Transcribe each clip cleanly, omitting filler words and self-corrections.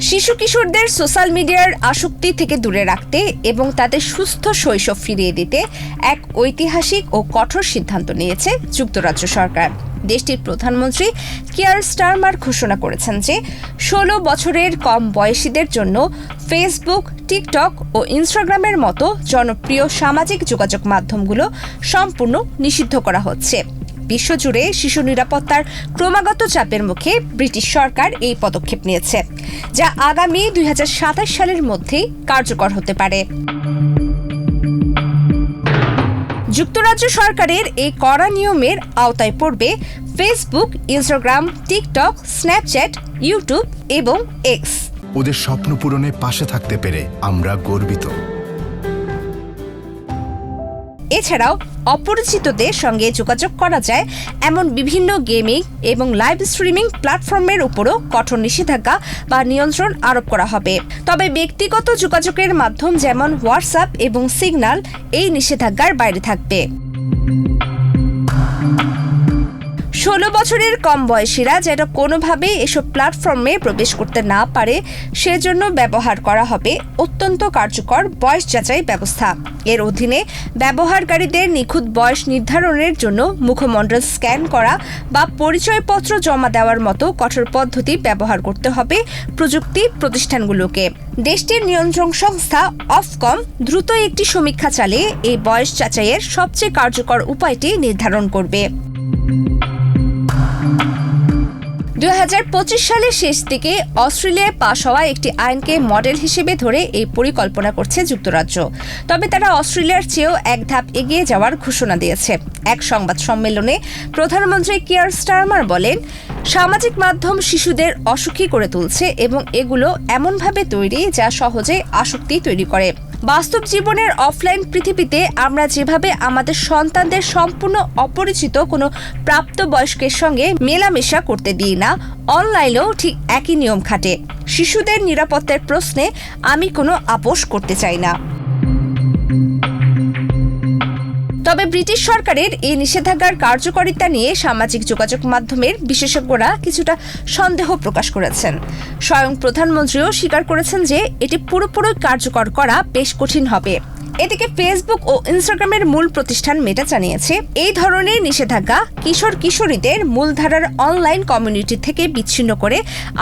শিশু কিশোরদের সোশ্যাল মিডিয়ার আসক্তি থেকে দূরে রাখতে এবং তাদের সুস্থ শৈশব ফিরিয়ে দিতে এক ঐতিহাসিক ও কঠোর সিদ্ধান্ত নিয়েছে যুক্তরাজ্য সরকার। দেশটির প্রধানমন্ত্রী কিয়ার স্টারমার ঘোষণা করেছেন যে ১৬ বছরের কম বয়সীদের জন্য ফেসবুক, টিকটক ও ইনস্টাগ্রামের মতো জনপ্রিয় সামাজিক যোগাযোগ মাধ্যমগুলো সম্পূর্ণ নিষিদ্ধ করা হচ্ছে। বিশ্বজুড়ে শিশু নিরাপত্তার ক্রমাগত চাপের মুখে ব্রিটিশ সরকার এই পদক্ষেপ নিয়েছে, যা আগামী ২০২৭ সালের মধ্যেই কার্যকর হতে পারে। যুক্তরাজ্য সরকারের এই কড়া নিয়মের আওতায় পড়বে Facebook, Instagram, TikTok, Snapchat, YouTube এবং এক্স। ওদের স্বপ্ন পূরণে পাশে থাকতে পেরে আমরা গর্বিত। এছাড়াও অপরিচিতদের সঙ্গে যোগাযোগ করা যায় এমন বিভিন্ন গেমিং এবং লাইভ স্ট্রিমিং প্ল্যাটফর্মের উপরও কঠোর নিষেধাজ্ঞা বা নিয়ন্ত্রণ আরোপ করা হবে। তবে ব্যক্তিগত যোগাযোগের মাধ্যম যেমন হোয়াটসঅ্যাপ এবং সিগন্যাল এই নিষেধাজ্ঞার বাইরে থাকবে। ১৬ বছরের কম বয়সীরা যেন কোনোভাবেই এসব প্ল্যাটফর্মে প্রবেশ করতে না পারে সেজন্য ব্যবহার করা হবে অত্যন্ত কার্যকর বয়স যাচাই ব্যবস্থা। এর অধীনে ব্যবহারকারীদের নিখুঁত বয়স নির্ধারণের জন্য মুখমণ্ডল স্ক্যান করা বা পরিচয়পত্র জমা দেওয়ার মতো কঠোর পদ্ধতি ব্যবহার করতে হবে প্রযুক্তি প্রতিষ্ঠানগুলোকে। দেশটির নিয়ন্ত্রণ সংস্থা অফকম দ্রুত একটি সমীক্ষা চালিয়ে এই বয়স যাচাইয়ের সবচেয়ে কার্যকর উপায়টি নির্ধারণ করবে। ২০২৫ সালের শেষ দিকে অস্ট্রেলিয়ায় পাশ হওয়া একটি আইনকে মডেল হিসেবে ধরে এই পরিকল্পনা করছে যুক্তরাজ্য। তবে তারা অস্ট্রেলিয়ার চেয়েও এক ধাপ এগিয়ে যাওয়ার ঘোষণা দিয়েছে। এক সংবাদ সম্মেলনে প্রধানমন্ত্রী কিয়ার স্টারমার বলেন, সামাজিক মাধ্যম শিশুদের অসুখী করে তুলছে এবং এগুলো এমনভাবে তৈরি যা সহজে আসক্তি তৈরি করে। বাস্তব জীবনের অফলাইন পৃথিবীতে আমরা যেভাবে আমাদের সন্তানদের সম্পূর্ণ অপরিচিত কোনো প্রাপ্তবয়স্কের সঙ্গে মেলামেশা করতে দিই না, অনলাইনেও ঠিক একই নিয়ম খাটে। শিশুদের নিরাপত্তার প্রশ্নে আমি কোনো আপোষ করতে চাই না। তবে ব্রিটিশ সরকারের এই নিষেধাজ্ঞার কার্যকারিতা নিয়ে সামাজিক যোগাযোগ মাধ্যমের বিশেষজ্ঞরা কিছুটা সন্দেহ প্রকাশ করেছেন। স্বয়ং প্রধানমন্ত্রীও স্বীকার করেছেন যে এটি পুরোপুরি কার্যকর করা বেশ কঠিন হবে। এদিকে ফেসবুক ও ইনস্টাগ্রামের মূল প্রতিষ্ঠান মেটা জানিয়েছে, এই ধরনের নিষেধাজ্ঞা কিশোর কিশোরীদের মূলধারার অনলাইন কমিউনিটি থেকে বিচ্ছিন্ন করে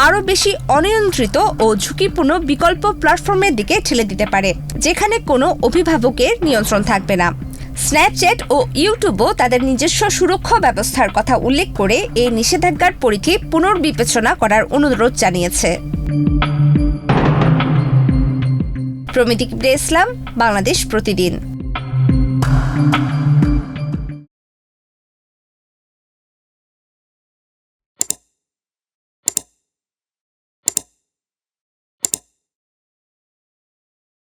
আরও বেশি অনিয়ন্ত্রিত ও ঝুঁকিপূর্ণ বিকল্প প্ল্যাটফর্মের দিকে ঠেলে দিতে পারে, যেখানে কোনো অভিভাবকের নিয়ন্ত্রণ থাকবে না। স্ন্যাপচ্যাট ও ইউটিউবও তাদের নিজস্ব সুরক্ষা ব্যবস্থার কথা উল্লেখ করে এই নিষেধাজ্ঞার পরিধি পুনর্বিবেচনা করার অনুরোধ জানিয়েছে। প্রমিতি ইসলাম, বাংলাদেশ প্রতিদিন।